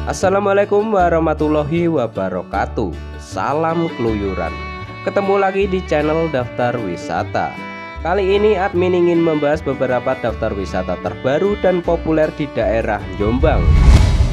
Assalamualaikum warahmatullahi wabarakatuh. Salam keluyuran. Ketemu lagi di channel Daftar Wisata. Kali ini admin ingin membahas beberapa daftar wisata terbaru dan populer di daerah Jombang.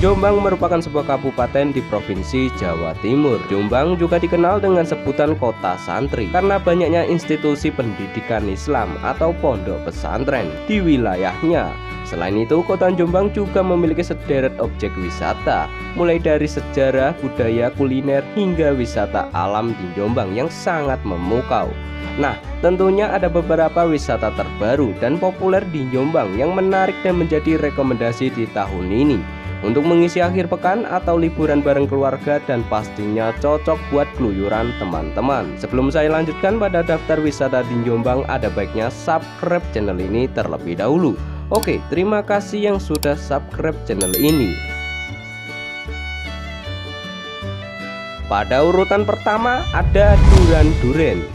Jombang merupakan sebuah kabupaten di Provinsi Jawa Timur. Jombang juga dikenal dengan sebutan kota santri karena banyaknya institusi pendidikan Islam atau pondok pesantren di wilayahnya. Selain itu, kota Jombang juga memiliki sederet objek wisata, mulai dari sejarah, budaya, kuliner, hingga wisata alam di Jombang yang sangat memukau. Nah, tentunya ada beberapa wisata terbaru dan populer di Jombang yang menarik dan menjadi rekomendasi di tahun ini untuk mengisi akhir pekan atau liburan bareng keluarga, dan pastinya cocok buat keluyuran teman-teman. Sebelum saya lanjutkan pada daftar wisata di Jombang, ada baiknya subscribe channel ini terlebih dahulu. Oke, terima kasih yang sudah subscribe channel ini. Pada urutan pertama ada Duran-Duren.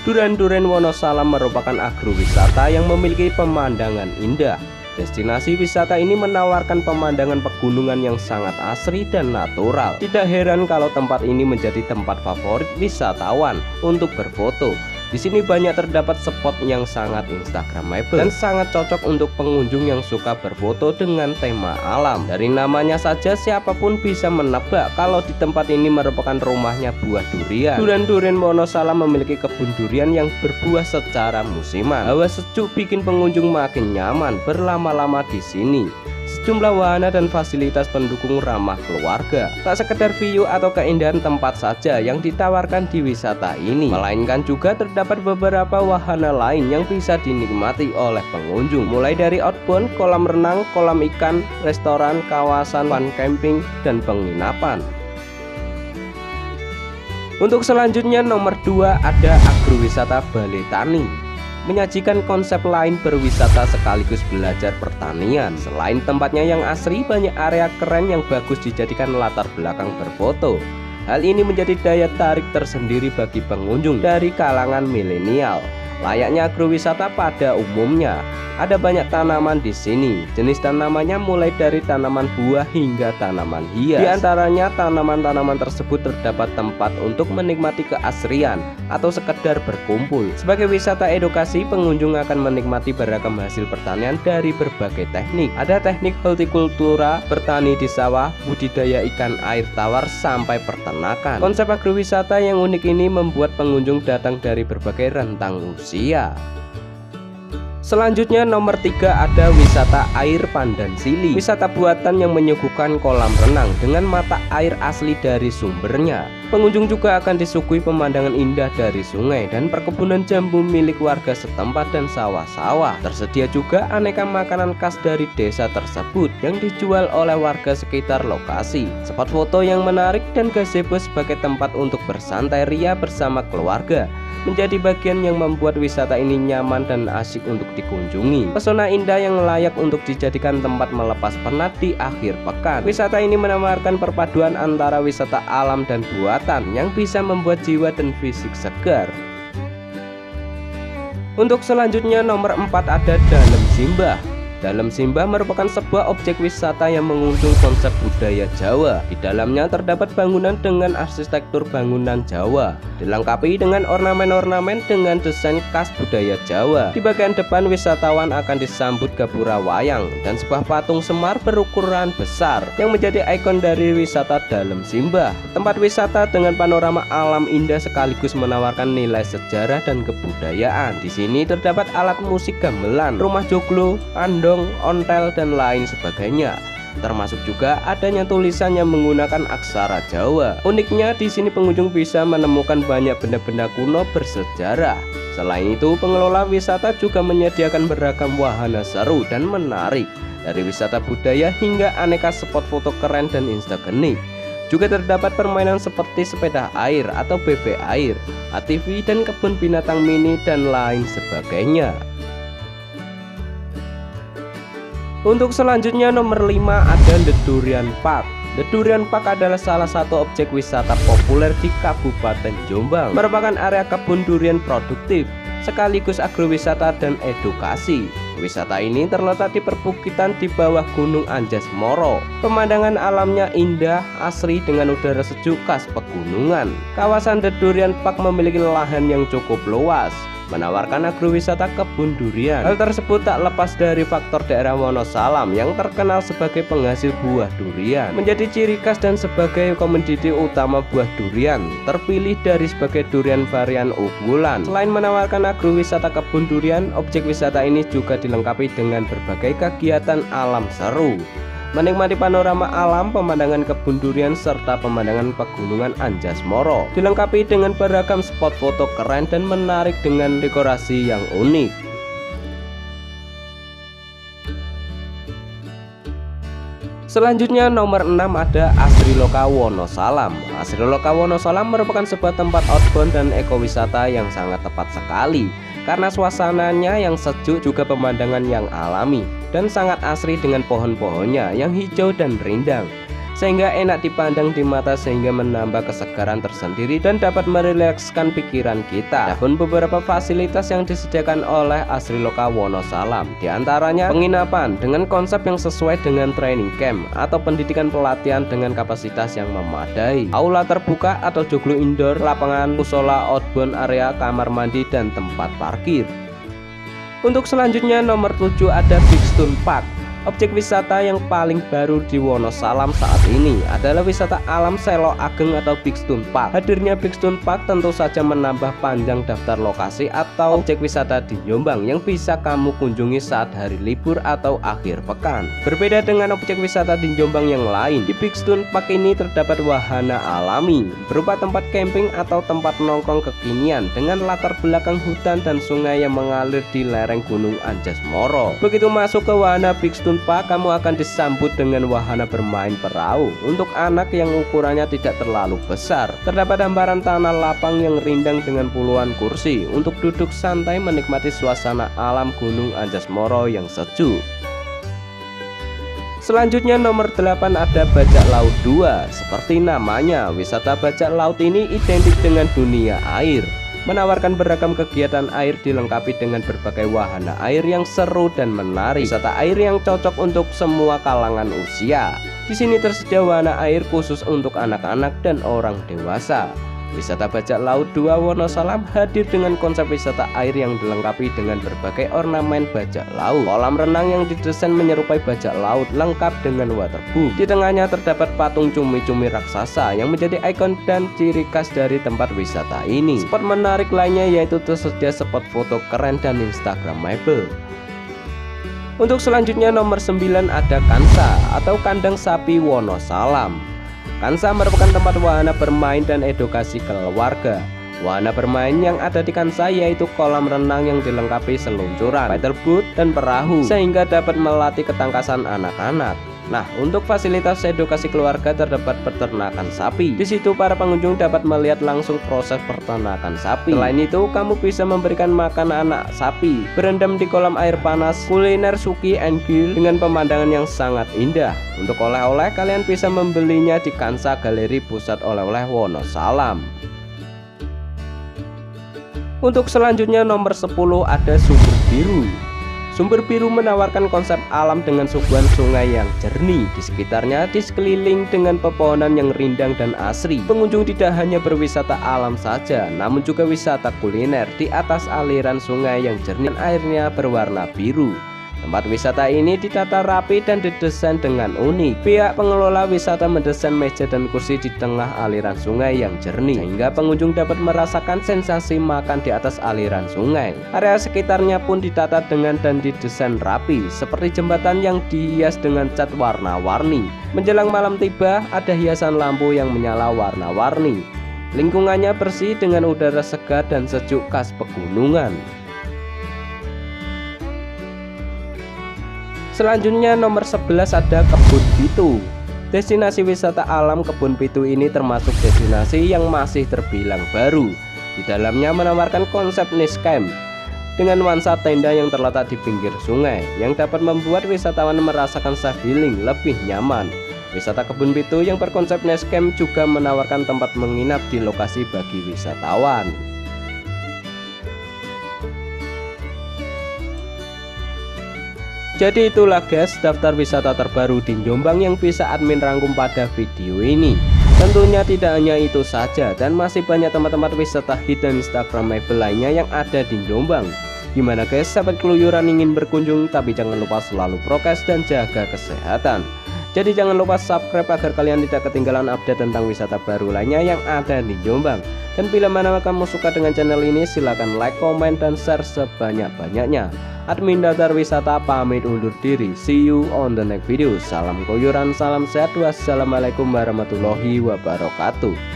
Duran-Duren Wonosalam merupakan agrowisata yang memiliki pemandangan indah. Destinasi wisata ini menawarkan pemandangan pegunungan yang sangat asri dan natural. Tidak heran kalau tempat ini menjadi tempat favorit wisatawan untuk berfoto. Di sini banyak terdapat spot yang sangat instagramable dan sangat cocok untuk pengunjung yang suka berfoto dengan tema alam. Dari namanya saja siapapun bisa menebak kalau di tempat ini merupakan rumahnya buah durian. Duran-Duren Wonosalam memiliki kebun durian yang berbuah secara musiman. Hawa sejuk bikin pengunjung makin nyaman berlama-lama di sini. Sejumlah wahana dan fasilitas pendukung ramah keluarga. Tak sekedar view atau keindahan tempat saja yang ditawarkan di wisata ini, melainkan juga terdapat beberapa wahana lain yang bisa dinikmati oleh pengunjung, mulai dari outbound, kolam renang, kolam ikan, restoran, kawasan fun camping, dan penginapan. Untuk selanjutnya nomor 2 ada agrowisata Balai Tani. Menyajikan konsep lain berwisata sekaligus belajar pertanian. Selain tempatnya yang asri, banyak area keren yang bagus dijadikan latar belakang berfoto. Hal ini menjadi daya tarik tersendiri bagi pengunjung dari kalangan milenial. Layaknya agrowisata pada umumnya, ada banyak tanaman di sini. Jenis tanamannya mulai dari tanaman buah hingga tanaman hias. Di antaranya tanaman-tanaman tersebut terdapat tempat untuk menikmati keasrian atau sekedar berkumpul. Sebagai wisata edukasi, pengunjung akan menikmati beragam hasil pertanian dari berbagai teknik. Ada teknik hortikultura, bertani di sawah, budidaya ikan air tawar, sampai peternakan. Konsep agrowisata yang unik ini membuat pengunjung datang dari berbagai rentang usia. Selanjutnya nomor 3 ada wisata air Pandansili. Wisata buatan yang menyuguhkan kolam renang dengan mata air asli dari sumbernya. Pengunjung juga akan disuguhi pemandangan indah dari sungai dan perkebunan jambu milik warga setempat dan sawah-sawah. Tersedia juga aneka makanan khas dari desa tersebut yang dijual oleh warga sekitar lokasi. Spot foto yang menarik dan gazebo sebagai tempat untuk bersantai ria bersama keluarga menjadi bagian yang membuat wisata ini nyaman dan asyik untuk dikunjungi. Pesona indah yang layak untuk dijadikan tempat melepas penat di akhir pekan. Wisata ini menawarkan perpaduan antara wisata alam dan buatan yang bisa membuat jiwa dan fisik segar. Untuk selanjutnya nomor 4 ada Dalem Simbah. Dalem Simbah merupakan sebuah objek wisata yang mengusung konsep budaya Jawa. Di dalamnya terdapat bangunan dengan arsitektur bangunan Jawa, dilengkapi dengan ornamen-ornamen dengan desain khas budaya Jawa. Di bagian depan, wisatawan akan disambut gapura wayang dan sebuah patung Semar berukuran besar yang menjadi ikon dari wisata Dalem Simbah. Tempat wisata dengan panorama alam indah sekaligus menawarkan nilai sejarah dan kebudayaan. Di sini terdapat alat musik gamelan, rumah joglo, andong, ontel, dan lain sebagainya. Termasuk juga adanya tulisan yang menggunakan aksara Jawa. Uniknya di sini pengunjung bisa menemukan banyak benda-benda kuno bersejarah. Selain itu, pengelola wisata juga menyediakan beragam wahana seru dan menarik, dari wisata budaya hingga aneka spot foto keren dan instagenik. Juga terdapat permainan seperti sepeda air atau bebek air, ATV, dan kebun binatang mini, dan lain sebagainya. Untuk selanjutnya nomor 5 ada The Durian Park. The Durian Park adalah salah satu objek wisata populer di Kabupaten Jombang. Merupakan area kebun durian produktif sekaligus agrowisata dan edukasi. Wisata ini terletak di perbukitan di bawah Gunung Anjas Moro. Pemandangan alamnya indah, asri dengan udara sejuk khas pegunungan. Kawasan The Durian Park memiliki lahan yang cukup luas, menawarkan agrowisata kebun durian. Hal tersebut tak lepas dari faktor daerah Wonosalam yang terkenal sebagai penghasil buah durian, menjadi ciri khas dan sebagai komoditi utama buah durian, terpilih dari sebagai durian varian unggulan. Selain menawarkan agrowisata kebun durian, objek wisata ini juga dilengkapi dengan berbagai kegiatan alam seru, menikmati panorama alam, pemandangan kebun durian, serta pemandangan pegunungan Anjas Moro, dilengkapi dengan beragam spot foto keren dan menarik dengan dekorasi yang unik. Selanjutnya nomor 6 ada Asriloka Wonosalam. Asriloka Wonosalam merupakan sebuah tempat outbound dan ekowisata yang sangat tepat sekali karena suasananya yang sejuk, juga pemandangan yang alami dan sangat asri dengan pohon-pohonnya yang hijau dan rindang, sehingga enak dipandang di mata, sehingga menambah kesegaran tersendiri dan dapat merilekskan pikiran kita. Adapun beberapa fasilitas yang disediakan oleh Asriloka Wonosalam, diantaranya penginapan dengan konsep yang sesuai dengan training camp atau pendidikan pelatihan dengan kapasitas yang memadai, aula terbuka atau joglo indoor, lapangan musola, outbound area, kamar mandi, dan tempat parkir. Untuk selanjutnya nomor 7 ada Big Stone Park. Objek wisata yang paling baru di Wonosalam saat ini adalah wisata alam Selo Ageng atau Big Stone Park. Hadirnya Big Stone Park tentu saja menambah panjang daftar lokasi atau objek wisata di Jombang yang bisa kamu kunjungi saat hari libur atau akhir pekan. Berbeda dengan objek wisata di Jombang yang lain, di Big Stone Park ini terdapat wahana alami berupa tempat camping atau tempat nongkrong kekinian dengan latar belakang hutan dan sungai yang mengalir di lereng Gunung Anjas Moro. Begitu masuk ke wahana Big Stone Park, kamu akan disambut dengan wahana bermain perahu untuk anak yang ukurannya tidak terlalu besar. Terdapat hamparan tanah lapang yang rindang dengan puluhan kursi untuk duduk santai menikmati suasana alam Gunung Anjas Moro yang sejuk. Selanjutnya nomor 8 ada Bajak Laut 2. Seperti namanya, wisata bajak laut ini identik dengan dunia air, menawarkan beragam kegiatan air dilengkapi dengan berbagai wahana air yang seru dan menarik. Wisata air yang cocok untuk semua kalangan usia. Di sini tersedia wahana air khusus untuk anak-anak dan orang dewasa. Wisata Bajak Laut 2 Wonosalam hadir dengan konsep wisata air yang dilengkapi dengan berbagai ornamen bajak laut. Kolam renang yang didesain menyerupai bajak laut lengkap dengan waterboom. Di tengahnya terdapat patung cumi-cumi raksasa yang menjadi ikon dan ciri khas dari tempat wisata ini. Spot menarik lainnya yaitu tersedia spot foto keren dan instagramable. Untuk selanjutnya nomor 9 ada Kansa atau Kandang Sapi Wonosalam. Kansa merupakan tempat wahana bermain dan edukasi keluarga. Wahana bermain yang ada di Kansa yaitu kolam renang yang dilengkapi seluncuran, paddleboard, dan perahu, sehingga dapat melatih ketangkasan anak-anak. Nah, untuk fasilitas edukasi keluarga terdapat peternakan sapi. Di situ para pengunjung dapat melihat langsung proses peternakan sapi. Selain itu, kamu bisa memberikan makan anak sapi, berendam di kolam air panas, kuliner suki and grill dengan pemandangan yang sangat indah. Untuk oleh-oleh, kalian bisa membelinya di Kansa Galeri Pusat Oleh-oleh Wonosalam. Untuk selanjutnya nomor 10 ada Sumber Biru. Sumber Biru menawarkan konsep alam dengan suguhan sungai yang jernih di sekitarnya, di sekeliling dengan pepohonan yang rindang dan asri. Pengunjung tidak hanya berwisata alam saja, namun juga wisata kuliner di atas aliran sungai yang jernih dan airnya berwarna biru. Tempat wisata ini ditata rapi dan didesain dengan unik. Pihak pengelola wisata mendesain meja dan kursi di tengah aliran sungai yang jernih, sehingga pengunjung dapat merasakan sensasi makan di atas aliran sungai. Area sekitarnya pun ditata dengan dan didesain rapi, seperti jembatan yang dihias dengan cat warna-warni. Menjelang malam tiba, ada hiasan lampu yang menyala warna-warni. Lingkungannya bersih dengan udara segar dan sejuk khas pegunungan. Selanjutnya nomor 11 ada Kebun Pitu. Destinasi wisata alam Kebun Pitu ini termasuk destinasi yang masih terbilang baru. Di dalamnya menawarkan konsep niche camp dengan nuansa tenda yang terletak di pinggir sungai, yang dapat membuat wisatawan merasakan self healing lebih nyaman. Wisata Kebun Pitu yang berkonsep niche camp juga menawarkan tempat menginap di lokasi bagi wisatawan. Jadi itulah guys daftar wisata terbaru di Jombang yang bisa admin rangkum pada video ini. Tentunya tidak hanya itu saja dan masih banyak tempat-tempat wisata hidden instagramable lainnya yang ada di Jombang. Gimana guys, sahabat keluyuran ingin berkunjung, tapi jangan lupa selalu prokes dan jaga kesehatan. Jadi jangan lupa subscribe agar kalian tidak ketinggalan update tentang wisata baru lainnya yang ada di Jombang. Dan bila mana kamu suka dengan channel ini, silahkan like, komen, dan share sebanyak-banyaknya. Admin Daftar Wisata pamit undur diri. See you on the next video. Salam keluyuran, salam sehat, wassalamualaikum warahmatullahi wabarakatuh.